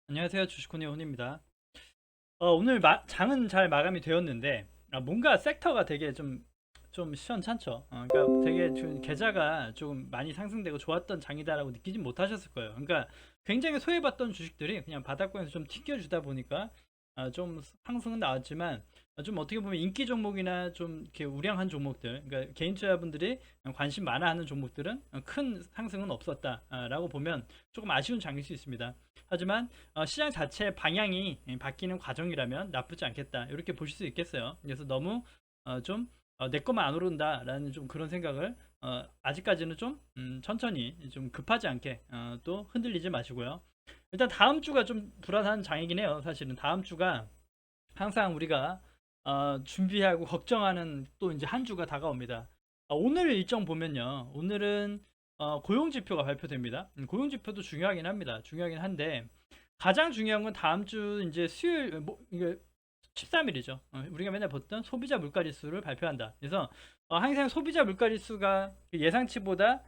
안녕하세요. 주식훈의 훈입니다. 오늘 장은 잘 마감이 되었는데 뭔가 섹터가 되게 좀 시원찮죠. 그러니까 되게 좀 계좌가 조금 많이 상승되고 좋았던 장이다라고 느끼진 못하셨을 거예요. 그러니까 굉장히 소외받던 주식들이 그냥 바닥권에서 좀 튕겨주다 보니까 좀 상승은 나왔지만 좀 어떻게 보면 인기 종목이나 좀 이렇게 우량한 종목들, 그러니까 개인 투자분들이 관심 많아하는 종목들은 큰 상승은 없었다라고 보면 조금 아쉬운 장일 수 있습니다. 하지만 시장 자체 방향이 바뀌는 과정이라면 나쁘지 않겠다 이렇게 보실 수 있겠어요. 그래서 너무 좀 내 것만 안 오른다라는 좀 그런 생각을 아직까지는 좀 천천히 좀 급하지 않게 또 흔들리지 마시고요. 일단 다음 주가 좀 불안한 장이긴 해요. 사실은 다음 주가 항상 우리가 준비하고 걱정하는 또 이제 한 주가 다가옵니다. 오늘 일정 보면요. 오늘은 고용 지표가 발표됩니다. 고용 지표도 중요하긴 합니다. 중요하긴 한데 가장 중요한 건 다음 주 이제 수요일 뭐 이게 13일이죠. 우리가 맨날 봤던 소비자 물가 지수를 발표한다. 그래서 항상 소비자 물가 지수가 예상치보다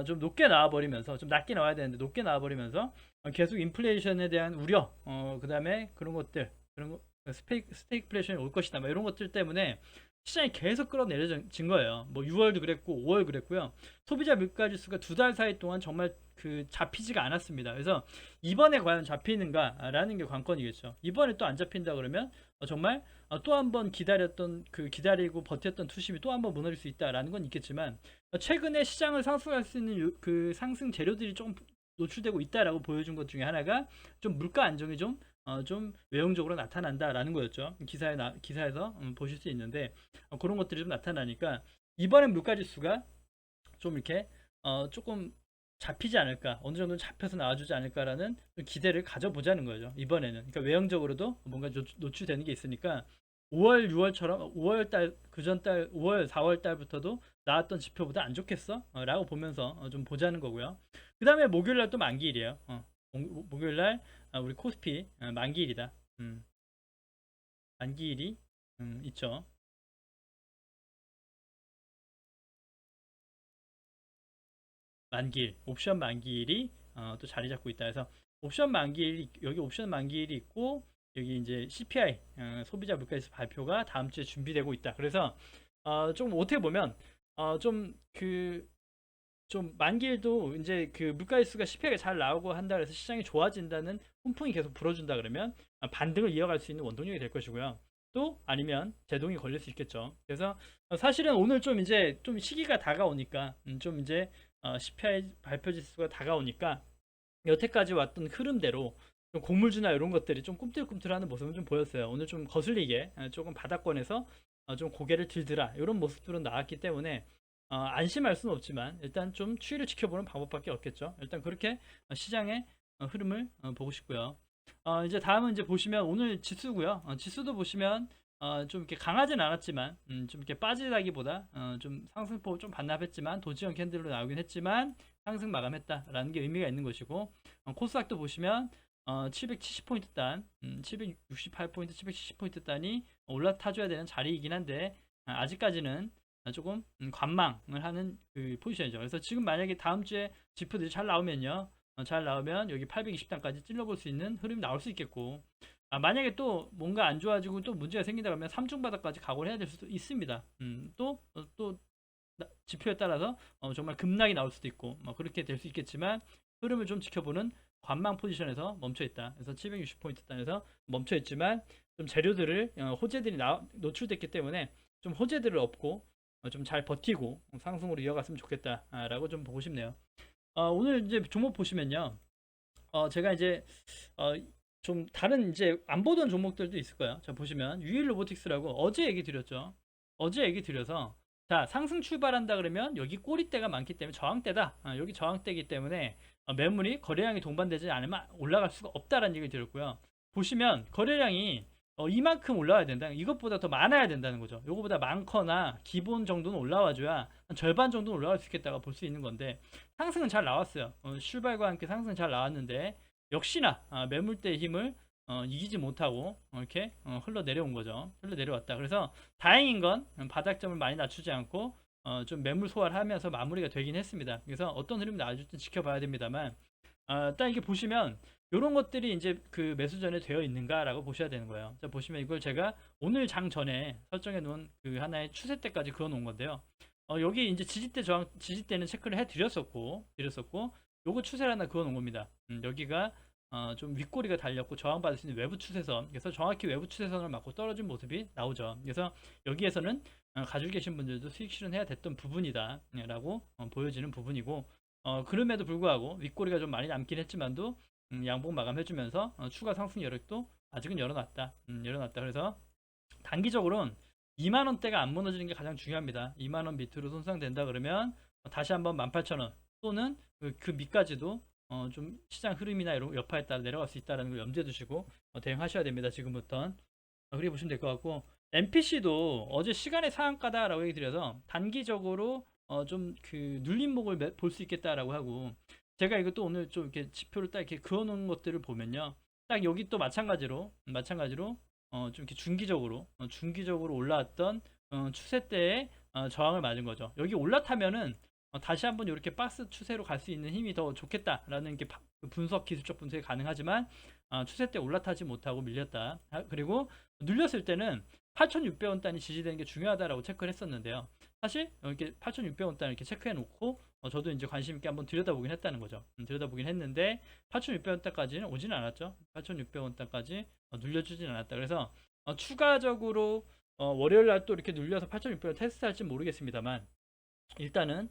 좀 높게 나와버리면서 좀 낮게 나와야 되는데 높게 나와버리면서 계속 인플레이션에 대한 우려, 그다음에 그런 것들, 그런 거, 스테이크플레이션이 올 것이다. 뭐 이런 것들 때문에 시장이 계속 끌어내려진 거예요. 뭐 6월도 그랬고 5월 그랬고요. 소비자 물가 지수가 두 달 사이 동안 정말 그 잡히지가 않았습니다. 그래서 이번에 과연 잡히는가라는 게 관건이겠죠. 이번에 또 안 잡힌다 그러면 정말 또 한 번 기다렸던 그 기다리고 버텼던 투심이 또 한 번 무너질 수 있다라는 건 있겠지만 최근에 시장을 상승할 수 있는 그 상승 재료들이 조금 노출되고 있다라고 보여준 것 중에 하나가 좀 물가 안정이 좀 외형적으로 나타난다라는 거였죠. 기사에서 보실 수 있는데 그런 것들이 좀 나타나니까 이번엔 물가 지수가 좀 이렇게 조금 잡히지 않을까, 어느 정도는 잡혀서 나와주지 않을까라는 기대를 가져보자는 거죠. 이번에는 그러니까 외형적으로도 뭔가 노출되는 게 있으니까 5월 6월처럼 5월 달 그전 달 5월 4월 달부터도 나왔던 지표보다 안 좋겠어? 라고 보면서 좀 보자는 거고요. 그 다음에 목요일 날 또 만기일이에요. 목요일 날 우리 코스피 만기일이다. 만기일이 있죠. 만기일, 옵션 만기일이 또 자리 잡고 있다 해서 옵션 만기일이 여기 옵션 만기일이 있고 여기 이제 CPI 소비자 물가지수 발표가 다음 주에 준비되고 있다. 그래서 좀 어떻게 보면 좀 만기일도 이제 그 물가지수가 CPI가 잘 나오고 한다 그래서 시장이 좋아진다는 훈풍이 계속 불어준다 그러면 반등을 이어갈 수 있는 원동력이 될 것이고요. 또 아니면 제동이 걸릴 수 있겠죠. 그래서 사실은 오늘 좀 이제 좀 시기가 다가오니까 좀 이제 CPI 발표 지수가 다가오니까 여태까지 왔던 흐름대로 좀 곡물주나 이런 것들이 좀 꿈틀꿈틀하는 모습은 좀 보였어요. 오늘 좀 거슬리게 조금 바닥권에서 좀 고개를 들더라 이런 모습들은 나왔기 때문에 안심할 수는 없지만 일단 좀 추이를 지켜보는 방법밖에 없겠죠. 일단 그렇게 시장의 흐름을 보고 싶고요. 이제 다음은 이제 보시면 오늘 지수고요. 지수도 보시면 좀 이렇게 강하진 않았지만 좀 이렇게 빠지다기보다 좀 상승폭 좀 반납했지만 도지형 캔들로 나오긴 했지만 상승 마감했다라는 게 의미가 있는 것이고 코스닥도 보시면 770포인트 단, 768포인트, 770포인트 단이 올라타줘야 되는 자리이긴 한데 아직까지는 조금 관망을 하는 그 포지션이죠. 그래서 지금 만약에 다음 주에 지표들이 잘 나오면요, 잘 나오면 여기 820단까지 찔러볼 수 있는 흐름이 나올 수 있겠고, 만약에 또 뭔가 안 좋아지고 또 문제가 생긴다 그러면 3중 바닥까지 각오를 해야 될 수도 있습니다. 또 지표에 따라서 정말 급락이 나올 수도 있고 그렇게 될 수 있겠지만 흐름을 좀 지켜보는 관망 포지션에서 멈춰 있다. 그래서 760포인트 단에서 멈춰 있지만 좀 재료들을 호재들이 노출됐기 때문에 좀 호재들을 얻고 좀 잘 버티고 상승으로 이어갔으면 좋겠다라고 좀 보고 싶네요. 오늘 이제 종목 보시면요. 제가 이제 어, 좀 다른 이제 안 보던 종목들도 있을 거예요. 자, 보시면 유일 로보틱스라고 어제 얘기 드렸죠. 어제 얘기 드려서 자, 상승 출발한다 그러면 여기 꼬리대가 많기 때문에 저항대다. 여기 저항대이기 때문에 매물이 거래량이 동반되지 않으면 올라갈 수가 없다라는 얘기를 드렸고요. 보시면 거래량이 이만큼 올라와야 된다. 이것보다 더 많아야 된다는 거죠. 이거보다 많거나 기본 정도는 올라와줘야 한 절반 정도는 올라갈 수 있겠다가 볼 수 있는 건데 상승은 잘 나왔어요. 출발과 함께 상승은 잘 나왔는데 역시나 매물대의 힘을 이기지 못하고 이렇게 흘러내려온 거죠. 흘러내려왔다. 그래서 다행인 건 바닥점을 많이 낮추지 않고 좀 매물 소화를 하면서 마무리가 되긴 했습니다. 그래서 어떤 흐름이 나올지 지켜봐야 됩니다만 딱 이렇게 보시면 이런 것들이 이제 그 매수 전에 되어 있는가라고 보셔야 되는 거예요. 자, 보시면 이걸 제가 오늘 장 전에 설정해 놓은 그 하나의 추세대까지 그어 놓은 건데요. 여기 이제 지지대 저항, 지지대는 체크를 해 드렸었고, 요거 추세를 하나 그어 놓은 겁니다. 여기가 좀 윗꼬리가 달렸고 저항받을 수 있는 외부 추세선, 그래서 정확히 외부 추세선을 맞고 떨어진 모습이 나오죠. 그래서 여기에서는 가지고 계신 분들도 수익 실현해야 됐던 부분이다 라고 보여지는 부분이고, 그럼에도 불구하고 윗꼬리가 좀 많이 남긴 했지만도 양봉 마감해주면서 추가 상승 여력도 아직은 열어놨다. 그래서 단기적으로는 2만원대가 안 무너지는 게 가장 중요합니다. 2만원 밑으로 손상된다 그러면 다시 한번 18,000원 또는 그 밑까지도 좀 시장 흐름이나 이런 여파에 따라 내려갈 수 있다는 걸 염두에 두시고 대응하셔야 됩니다. 지금부터. 그렇게 보시면 될 것 같고, MPC도 어제 시간의 상한가다라고 얘기 드려서 단기적으로 좀 그 눌림목을 볼 수 있겠다라고 하고, 제가 이것도 오늘 좀 이렇게 지표를 딱 이렇게 그어 놓은 것들을 보면요, 딱 여기 또 마찬가지로 좀 이렇게 중기적으로 올라왔던 추세대에 저항을 맞은 거죠. 여기 올라타면은 다시 한번 이렇게 박스 추세로 갈 수 있는 힘이 더 좋겠다라는 게 분석, 기술적 분석이 가능하지만 추세 때 올라타지 못하고 밀렸다. 그리고 눌렸을 때는 8,600원 단이 지지되는 게 중요하다라고 체크를 했었는데요. 사실 이렇게 8,600원 단 이렇게 체크해 놓고 저도 이제 관심 있게 한번 들여다보긴 했다는 거죠. 들여다보긴 했는데 8,600원 단까지는 오지는 않았죠. 8,600원 단까지 눌려주진 않았다. 그래서 추가적으로 월요일 날 또 이렇게 눌려서 8,600원 테스트할지 모르겠습니다만, 일단은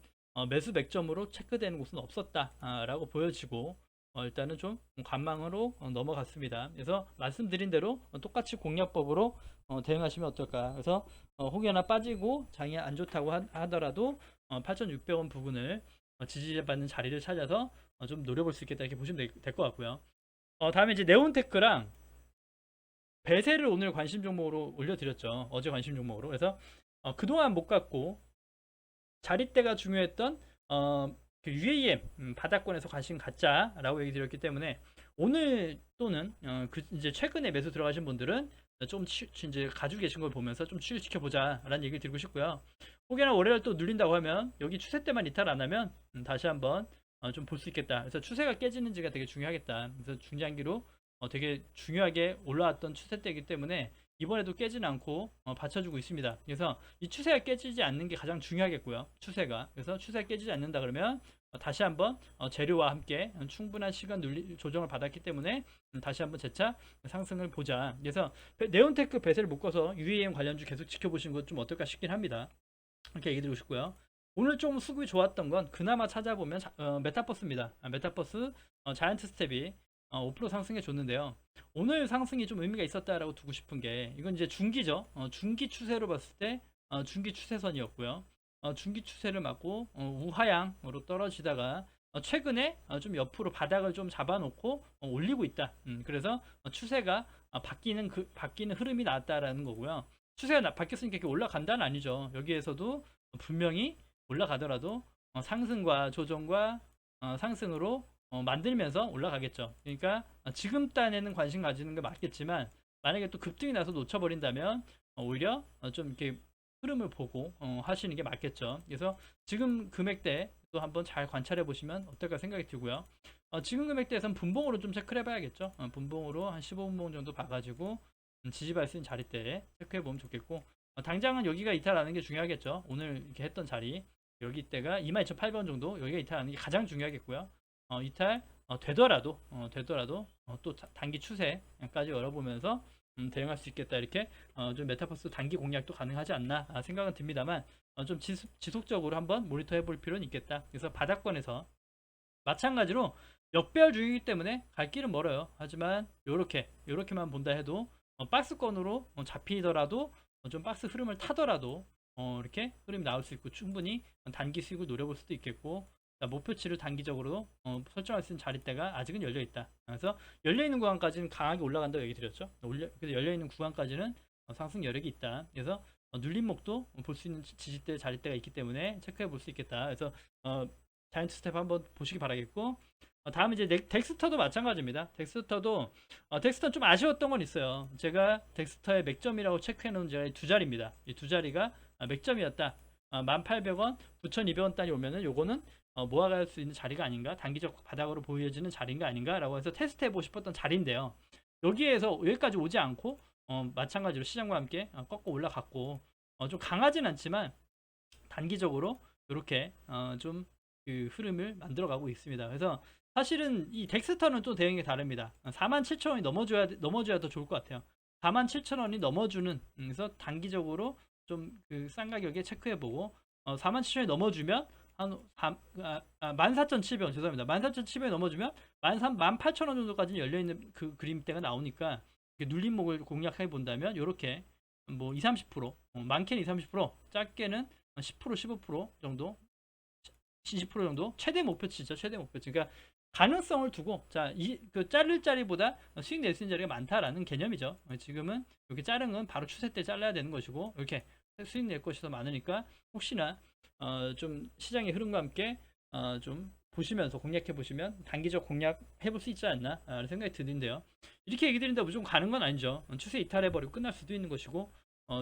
매수 맥점으로 체크되는 곳은 없었다라고 보여지고, 일단은 좀 관망으로 넘어갔습니다. 그래서 말씀드린 대로 똑같이 공략법으로 대응하시면 어떨까. 그래서 혹여나 빠지고 장이 안 좋다고 하더라도 8,600원 부분을 지지받는 자리를 찾아서 좀 노려볼 수 있겠다 이렇게 보시면 될 것 같고요. 다음에 이제 네온테크랑 배세를 오늘 관심 종목으로 올려드렸죠. 어제 관심 종목으로. 그래서 그동안 못 갔고 자릿대가 중요했던 그 UAM 바닥권에서 관심 갖자라고 얘기 드렸기 때문에, 오늘 또는 이제 최근에 매수 들어가신 분들은 좀 이제 가지고 계신 걸 보면서 좀 추이시켜 보자라는 얘기를 드리고 싶고요. 혹여나 월요일 또 눌린다고 하면 여기 추세 때만 이탈 안 하면 다시 한번 좀 볼 수 있겠다. 그래서 추세가 깨지는지가 되게 중요하겠다. 그래서 중장기로 되게 중요하게 올라왔던 추세 때이기 때문에 이번에도 깨지는 않고 받쳐주고 있습니다. 그래서 이 추세가 깨지지 않는 게 가장 중요하겠고요. 추세가. 그래서 추세가 깨지지 않는다 그러면 다시 한번 재료와 함께 충분한 시간 조정을 받았기 때문에 다시 한번 재차 상승을 보자. 그래서 네온테크 배세를 묶어서 UAM 관련주 계속 지켜보시는 것 좀 어떨까 싶긴 합니다. 이렇게 얘기 드리고 싶고요. 오늘 좀 수급이 좋았던 건 그나마 찾아보면 메타버스입니다. 메타버스 자이언트 스텝이 5% 상승해 줬는데요. 오늘 상승이 좀 의미가 있었다라고 두고 싶은 게, 이건 이제 중기죠. 중기 추세로 봤을 때 중기 추세선이었고요. 중기 추세를 맞고 우하향으로 떨어지다가 최근에 좀 옆으로 바닥을 좀 잡아놓고 올리고 있다. 그래서 추세가 바뀌는 흐름이 나왔다라는 거고요. 추세가 바뀌었으니까 이렇게 올라간다는 아니죠. 여기에서도 분명히 올라가더라도 상승과 조정과 상승으로 만들면서 올라가겠죠. 그러니까 지금 단에는 관심 가지는 게 맞겠지만, 만약에 또 급등이 나서 놓쳐버린다면 오히려 좀 이렇게 흐름을 보고 하시는 게 맞겠죠. 그래서 지금 금액대 또 한번 잘 관찰해 보시면 어떨까 생각이 들고요. 지금 금액대에선 분봉으로 좀 체크를 해봐야겠죠. 분봉으로 한 15분봉 정도 봐가지고 지지받을 수 있는 자리대 체크해 보면 좋겠고, 당장은 여기가 이탈하는 게 중요하겠죠. 오늘 이렇게 했던 자리 여기 때가 22,800원 정도, 여기가 이탈하는 게 가장 중요하겠고요. 이탈 되더라도 또 단기 추세까지 열어보면서 대응할 수 있겠다. 이렇게 좀 메타버스 단기 공략도 가능하지 않나 생각은 듭니다만, 좀 지속적으로 한번 모니터해 볼 필요는 있겠다. 그래서 바닥권에서 마찬가지로 역배열 중이기 때문에 갈 길은 멀어요. 하지만 요렇게만 본다 해도 박스권으로 잡히더라도 좀 박스 흐름을 타더라도 이렇게 흐름이 나올 수 있고, 충분히 단기 수익을 노려볼 수도 있겠고, 목표치를 단기적으로 설정할 수 있는 자리대가 아직은 열려 있다. 그래서 열려 있는 구간까지는 강하게 올라간다고 얘기 드렸죠. 그래서 열려 있는 구간까지는 상승 여력이 있다. 그래서 눌림목도 볼 수 있는 지지대 자리대가 있기 때문에 체크해 볼 수 있겠다. 그래서 자이언트 스텝 한번 보시기 바라겠고, 다음 이제 덱스터도 마찬가지입니다. 덱스터는 좀 아쉬웠던 건 있어요. 제가 덱스터의 맥점이라고 체크해 놓은 자리 두 자리입니다. 이 두 자리가 맥점이었다. 1,800원, 9,200원 단위 오면은 요거는 모아갈 수 있는 자리가 아닌가, 단기적 바닥으로 보여지는 자리인가 아닌가라고 해서 테스트해보고 싶었던 자리인데요. 여기에서 여기까지 오지 않고 마찬가지로 시장과 함께 꺾고 올라갔고 좀 강하진 않지만 단기적으로 이렇게 좀 그 흐름을 만들어가고 있습니다. 그래서 사실은 이 덱스터는 또 대응이 다릅니다. 47,000원이 넘어줘야 더 좋을 것 같아요. 47,000원이 넘어주는 그래서 단기적으로 좀 그 싼 가격에 체크해보고 47,000원이 넘어주면 한 14,700원 죄송합니다. 14,700원 넘어주면 18,000원 정도까지는 열려있는 그 그림대가 나오니까 눌림목을 공략해 본다면 이렇게 뭐 20, 30% 많게는 20, 30% 작게는 10% 15% 정도 20% 정도 최대 목표치죠. 최대 목표치. 그러니까 가능성을 두고 그 자를 자리보다 수익 낼 수 있는 자리가 많다라는 개념이죠. 지금은 이렇게 자른 건 바로 추세 때 잘라야 되는 것이고 이렇게 수익 낼 것이 더 많으니까 혹시나 좀 시장의 흐름과 함께 좀 보시면서 공략해 보시면 단기적 공략 해볼 수 있지 않나 라는 생각이 드는데요. 이렇게 얘기 드린다 무조건 가는 건 아니죠. 추세 이탈해 버리고 끝날 수도 있는 것이고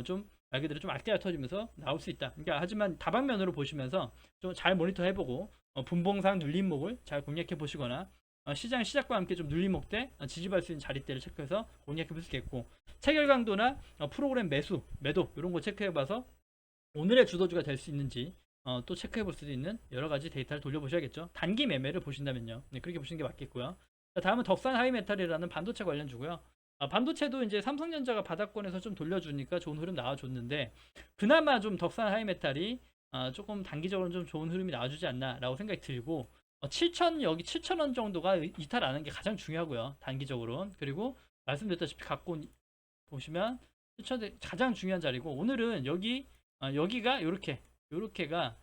좀 말 그대로 좀 악재가 터지면서 나올 수 있다. 그러니까 하지만 다방면으로 보시면서 좀 잘 모니터 해보고 분봉상 눌림목을 잘 공략해 보시거나 시장 시작과 함께 좀 눌림목 때 지지받을 수 있는 자리대를 체크해서 공략해 볼 수 있겠고 체결 강도나 프로그램 매도 이런 거 체크해 봐서 오늘의 주도주가 될 수 있는지 또 체크해 볼 수도 있는 여러 가지 데이터를 돌려보셔야겠죠. 단기 매매를 보신다면요. 네, 그렇게 보시는 게 맞겠고요. 자, 다음은 덕산 하이메탈이라는 반도체 관련주고요. 반도체도 이제 삼성전자가 바닥권에서 좀 돌려주니까 좋은 흐름 나와줬는데 그나마 좀 덕산 하이메탈이 조금 단기적으로 좀 좋은 흐름이 나와주지 않나라고 생각이 들고 7천 여기 7,000원 정도가 이탈 안 하는 게 가장 중요하고요. 단기적으로 그리고 말씀드렸다시피 갖고 보시면 7천 가장 중요한 자리고 오늘은 여기가 요렇게가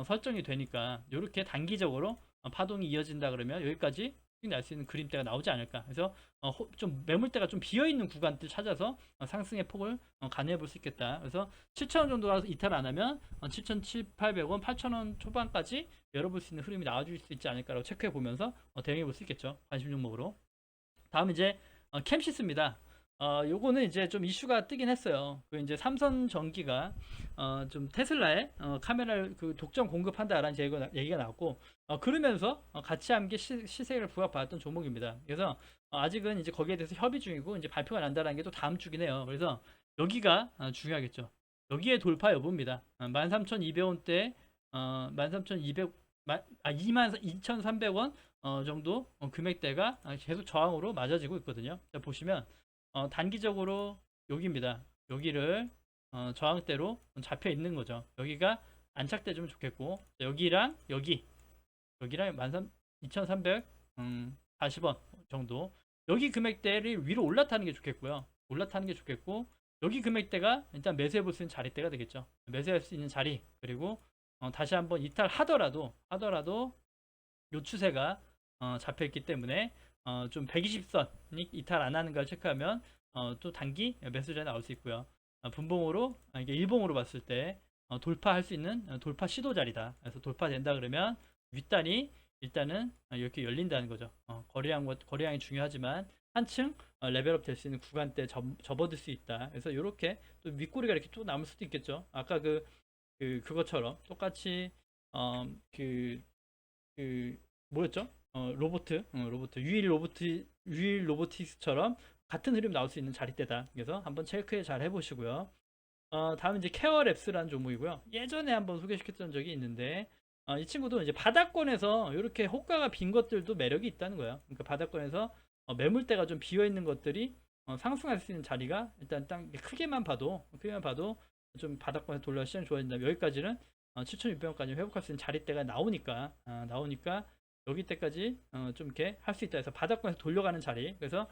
설정이 되니까 요렇게 단기적으로 파동이 이어진다 그러면 여기까지 날 수 있는 그림대가 나오지 않을까. 그래서 좀 매물대가 좀 비어 있는 구간들 찾아서 상승의 폭을 가늠해 볼 수 있겠다. 그래서 7,000원 정도가 이탈 안 하면 7,700, 800원, 8,000원 초반까지 열어볼 수 있는 흐름이 나와줄 수 있지 않을까라고 체크해 보면서 대응해 볼 수 있겠죠. 관심 종목으로. 다음 이제 캠시스입니다. 요거는 이제 좀 이슈가 뜨긴 했어요. 그 이제 삼성 전기가 좀 테슬라에 카메라를 그 독점 공급한다라는 얘기가 나왔고 그러면서 같이 함께 시세를 부각받았던 종목입니다. 그래서 아직은 이제 거기에 대해서 협의 중이고 이제 발표가 난다라는 게 또 다음 주긴 해요. 그래서 여기가 중요하겠죠. 여기에 돌파 여부입니다. 13,200원대 13,200 22,300원 정도 금액대가 계속 저항으로 맞아지고 있거든요. 자, 보시면 단기적으로 여기입니다. 여기를 저항대로 잡혀 있는 거죠. 여기가 안착돼주면 좋겠고 여기랑 여기랑 12,340원 정도 여기 금액대를 위로 올라타는 게 좋겠고요. 올라타는 게 좋겠고 여기 금액대가 일단 매수해 볼 수 있는 자리대가 되겠죠. 매수할 수 있는 자리 그리고 다시 한번 이탈하더라도 요 추세가 잡혀 있기 때문에 좀 120선이 이탈 안 하는 걸 체크하면 또 단기 매수자에 나올 수 있고요. 분봉으로 이게 일봉으로 봤을 때 돌파할 수 있는 돌파 시도 자리다. 그래서 돌파된다 그러면 윗단이 일단은 이렇게 열린다는 거죠. 거래량이 중요하지만 한층 레벨업 될 수 있는 구간대 접어들 수 있다. 그래서 이렇게 또 윗꼬리가 이렇게 또 남을 수도 있겠죠. 아까 그것처럼 똑같이 그 뭐였죠? 유일 로보틱스처럼 같은 흐름 나올 수 있는 자리대다. 그래서 한번 체크 잘 해보시고요. 다음 이제 케어랩스라는 종목이고요. 예전에 한번 소개시켰던 적이 있는데 이 친구도 이제 바닥권에서 이렇게 호가가 빈 것들도 매력이 있다는 거예요. 그러니까 바닥권에서 매물대가 좀 비어 있는 것들이 상승할 수 있는 자리가 일단 딱 크게만 봐도 좀 바닥권에서 돌려 시장 좋아진다. 여기까지는 7,600원까지 회복할 수 있는 자리대가 나오니까 여기 때까지 좀 이렇게 할 수 있다 해서 바닥권에서 돌려가는 자리 그래서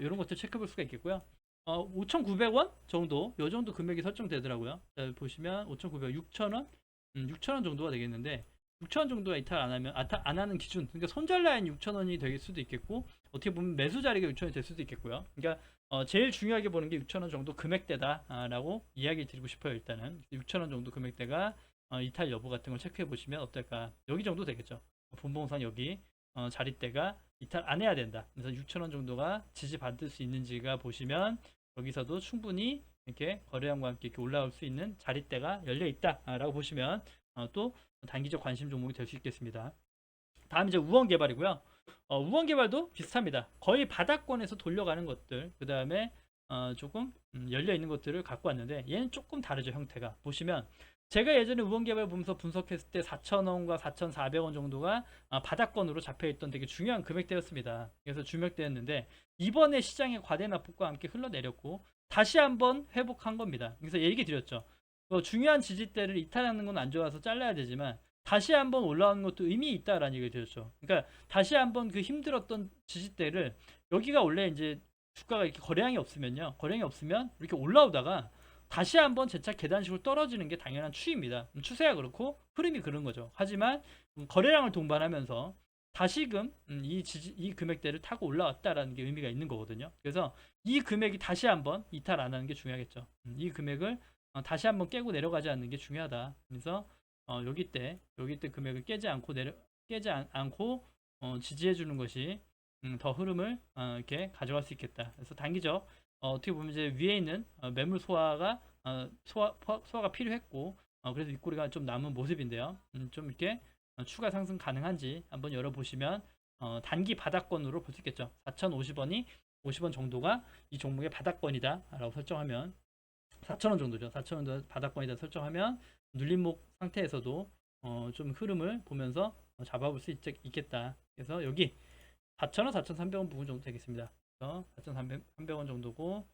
이런 것들 체크해 볼 수가 있겠고요. 5,900원 정도 요 정도 금액이 설정되더라고요. 자, 보시면 5,900원 6,000원 6,000원 정도가 되겠는데 6,000원 정도가 이탈 안 하는 기준 그러니까 손절 라인 6,000원이 될 수도 있겠고 어떻게 보면 매수 자리가 6,000원이 될 수도 있겠고요. 그러니까 제일 중요하게 보는 게 6,000원 정도 금액대다라고 이야기 드리고 싶어요. 일단은 6,000원 정도 금액대가 이탈 여부 같은 걸 체크해 보시면 어떨까. 여기 정도 되겠죠. 분봉선 여기 자리대가 이탈 안 해야 된다. 그래서 6,000원 정도가 지지받을 수 있는지가 보시면 여기서도 충분히 이렇게 거래량과 함께 이렇게 올라올 수 있는 자리대가 열려 있다라고 보시면 또 단기적 관심 종목이 될 수 있겠습니다. 다음 이제 우원 개발이고요. 우원 개발도 비슷합니다. 거의 바닥권에서 돌려가는 것들, 그 다음에 조금 열려 있는 것들을 갖고 왔는데 얘는 조금 다르죠. 형태가 보시면 제가 예전에 우원 개발 보면서 분석했을 때 4,000원과 4,400원 정도가 바닥권으로 잡혀있던 되게 중요한 금액대였습니다. 그래서 주목대였는데 이번에 시장의 과대 낙폭과 함께 흘러내렸고 다시 한번 회복한 겁니다. 그래서 얘기 드렸죠. 중요한 지지대를 이탈하는 건 안 좋아서 잘라야 되지만 다시 한번 올라오는 것도 의미 있다라는 얘기를 드렸죠. 그러니까 다시 한번 그 힘들었던 지지대를 여기가 원래 이제 주가가 이렇게 거래량이 없으면요. 거래량이 없으면 이렇게 올라오다가 다시 한번 재차 계단식으로 떨어지는 게 당연한 추이입니다. 추세가 그렇고 흐름이 그런 거죠. 하지만 거래량을 동반하면서 다시금 이 금액대를 타고 올라왔다라는 게 의미가 있는 거거든요. 그래서 이 금액이 다시 한번 이탈 안 하는 게 중요하겠죠. 이 금액을 다시 한번 깨고 내려가지 않는 게 중요하다. 그래서 여기 때 금액을 깨지 않고 지지해 주는 것이 더 흐름을 이렇게 가져갈 수 있겠다. 그래서 단기적 어떻게 보면 이제 위에 있는 매물 소화가 필요했고 그래서 윗꼬리가 좀 남은 모습인데요. 좀 이렇게 추가 상승 가능한지 한번 열어보시면 단기 바닥권으로 볼 수 있겠죠. 4,050원이 50원 정도가 이 종목의 바닥권이다 라고 설정하면 4,000원 정도죠. 4,000원 바닥권이다 설정하면 눌림목 상태에서도 좀 흐름을 보면서 잡아볼 수 있겠다. 그래서 여기 4,000원, 4,300원 부분 정도 되겠습니다. 그래서 4,300원 정도고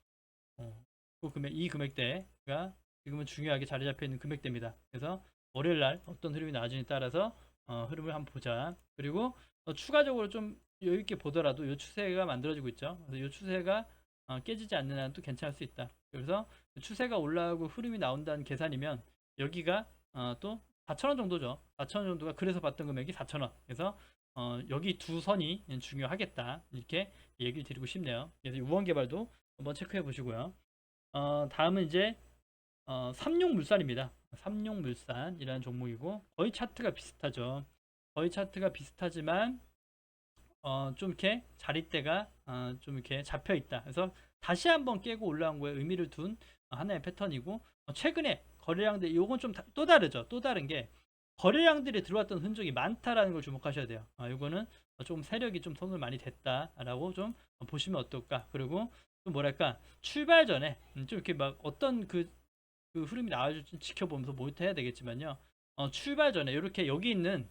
이 금액대가 지금은 중요하게 자리 잡혀 있는 금액대입니다. 그래서 월요일 날 어떤 흐름이 나와지냐에 따라서 흐름을 한번 보자. 그리고 추가적으로 좀 여유 있게 보더라도 이 추세가 만들어지고 있죠. 그래서 이 추세가 깨지지 않는 한도 괜찮을 수 있다. 그래서 추세가 올라가고 흐름이 나온다는 계산이면 여기가 또 4,000원 정도죠. 4,000원 정도가 그래서 봤던 금액이 4,000원. 그래서 여기 두 선이 중요하겠다. 이렇게 얘기를 드리고 싶네요. 그래서 우원 개발도 한번 체크해 보시고요. 다음은 이제 삼용물산입니다. 삼용물산이라는 종목이고 거의 차트가 비슷하죠. 거의 차트가 비슷하지만 좀 이렇게 자릿대가 좀 이렇게 잡혀 있다. 그래서 다시 한번 깨고 올라온 거에 의미를 둔 하나의 패턴이고 최근에 거래량들 이건 좀 또 다르죠. 또 다른 게 거래량들이 들어왔던 흔적이 많다라는 걸 주목하셔야 돼요. 이거는 좀 세력이 좀 손을 많이 댔다라고 좀 보시면 어떨까. 그리고 좀 뭐랄까 출발 전에 좀 이렇게 막 어떤 그 흐름이 나와줄지 지켜보면서 모니터 해야 되겠지만요. 출발 전에 이렇게 여기에 있는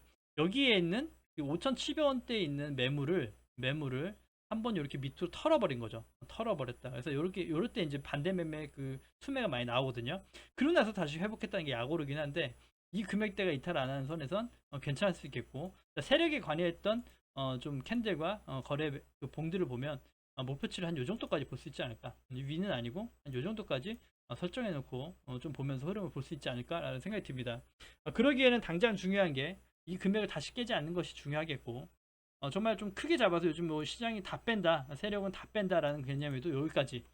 5,700원대에 있는 매물을 한번 이렇게 밑으로 털어버린 거죠. 털어버렸다. 그래서 요럴 때 이제 반대 매매 그 투매가 많이 나오거든요. 그러고 나서 다시 회복했다는 게 약오르긴 한데 이 금액대가 이탈 안 하는 선에선 괜찮을 수 있겠고 세력에 관여했던 좀 캔들과 거래 그 봉들을 보면 목표치를 한 요 정도까지 볼 수 있지 않을까. 위는 아니고 한 요 정도까지 설정해 놓고 좀 보면서 흐름을 볼 수 있지 않을까라는 생각이 듭니다. 그러기에는 당장 중요한 게 이 금액을 다시 깨지 않는 것이 중요하겠고 정말 좀 크게 잡아서 요즘 뭐 시장이 다 뺀다, 세력은 다 뺀다라는 개념에도 여기까지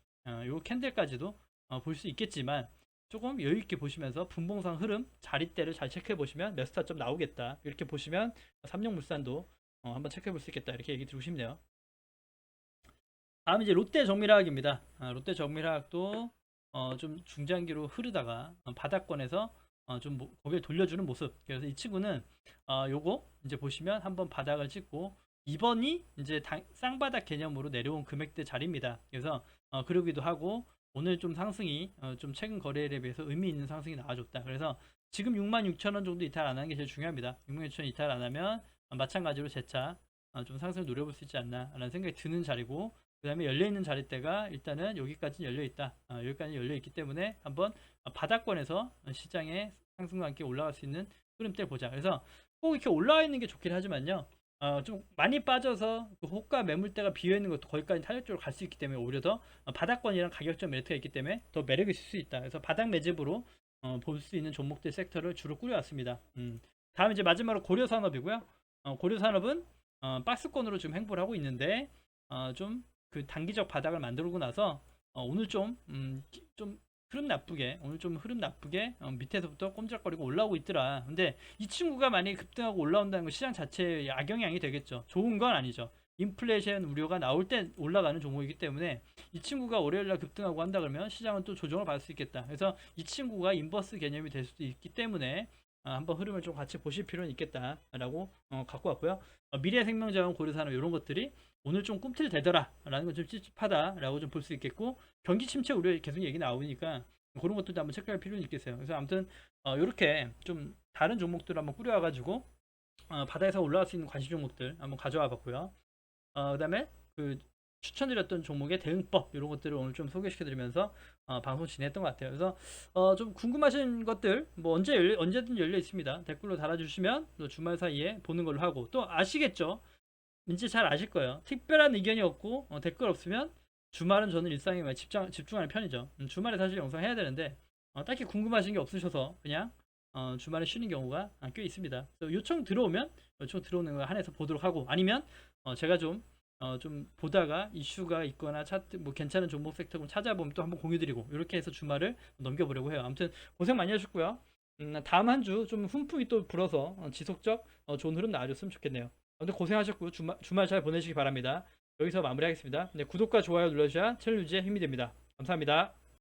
요 캔들까지도 볼 수 있겠지만 조금 여유 있게 보시면서 분봉상 흐름 자릿대를 잘 체크해 보시면 몇 스타점 나오겠다 이렇게 보시면 삼성물산도 한번 체크해 볼 수 있겠다 이렇게 얘기 드리고 싶네요. 다음 이제 롯데 정밀화학입니다. 롯데 정밀화학도 좀 중장기로 흐르다가 바닥권에서 좀 고개를 돌려주는 모습. 그래서 이 친구는 요거 이제 보시면 한번 바닥을 찍고 이번이 이제 쌍바닥 개념으로 내려온 금액대 자리입니다. 그래서 그러기도 하고 오늘 좀 상승이 좀 최근 거래일에 비해서 의미 있는 상승이 나와줬다. 그래서 지금 66,000원 정도 이탈 안 하는 게 제일 중요합니다. 66,000원 이탈 안 하면 마찬가지로 재차 좀 상승을 노려볼 수 있지 않나 라는 생각이 드는 자리고 그 다음에 열려있는 자리대가 일단은 여기까지는 열려있다. 여기까지 열려있기 때문에 한번 바닥권에서 시장의 상승과 함께 올라갈 수 있는 흐름대를 보자. 그래서 꼭 이렇게 올라와 있는 게 좋긴 하지만요. 좀 많이 빠져서 그 호가 매물대가 비어있는 것도 거기까지 탄력적으로 갈 수 있기 때문에 오히려 더 바닥권이랑 가격적 메리트가 있기 때문에 더 매력이 있을 수 있다. 그래서 바닥 매집으로 볼 수 있는 종목들 섹터를 주로 꾸려왔습니다. 다음 이제 마지막으로 고려산업이고요. 고려산업은 박스권으로 지금 행보를 하고 있는데 좀 그 단기적 바닥을 만들고 나서 오늘 좀 흐름 나쁘게 밑에서부터 꼼짝거리고 올라오고 있더라. 근데 이 친구가 만약에 급등하고 올라온다는 건 시장 자체에 악영향이 되겠죠. 좋은 건 아니죠. 인플레이션 우려가 나올 때 올라가는 종목이기 때문에 이 친구가 월요일날 급등하고 한다 그러면 시장은 또 조정을 받을 수 있겠다. 그래서 이 친구가 인버스 개념이 될 수도 있기 때문에 한번 흐름을 좀 같이 보실 필요는 있겠다라고 갖고 왔고요. 미래생명자원, 고려산업 이런 것들이 오늘 좀 꿈틀대더라라는 건 좀 찝찝하다라고 좀 볼 수 있겠고, 경기 침체 우려 계속 얘기 나오니까 그런 것들도 한번 체크할 필요는 있겠어요. 그래서 아무튼 이렇게 좀 다른 종목들 한번 꾸려와가지고 바다에서 올라갈 수 있는 관심 종목들 한번 가져와 봤고요. 그다음에 그 추천드렸던 종목의 대응법 이런 것들을 오늘 좀 소개시켜드리면서 방송 진행했던 것 같아요. 그래서 좀 궁금하신 것들 뭐 언제든 열려 있습니다. 댓글로 달아주시면 또 주말 사이에 보는 걸로 하고, 또 아시겠죠? 이제 잘 아실 거예요. 특별한 의견이 없고 댓글 없으면 주말은 저는 일상에 많이 집중하는 편이죠. 주말에 사실 영상 해야 되는데 딱히 궁금하신 게 없으셔서 그냥 주말에 쉬는 경우가 꽤 있습니다. 그래서 요청 들어오면 요청 들어오는 거 한해서 보도록 하고, 아니면 제가 좀 보다가 이슈가 있거나 차트 뭐 괜찮은 종목 섹터 찾아보면 또 한번 공유드리고, 이렇게 해서 주말을 넘겨보려고 해요. 아무튼 고생 많이 하셨고요. 다음 한 주 좀 훈풍이 또 불어서 지속적 좋은 흐름 나와줬으면 좋겠네요. 아무튼 고생하셨고 주말 잘 보내시기 바랍니다. 여기서 마무리하겠습니다. 네, 구독과 좋아요 눌러주셔야 채널 유지에 힘이 됩니다. 감사합니다.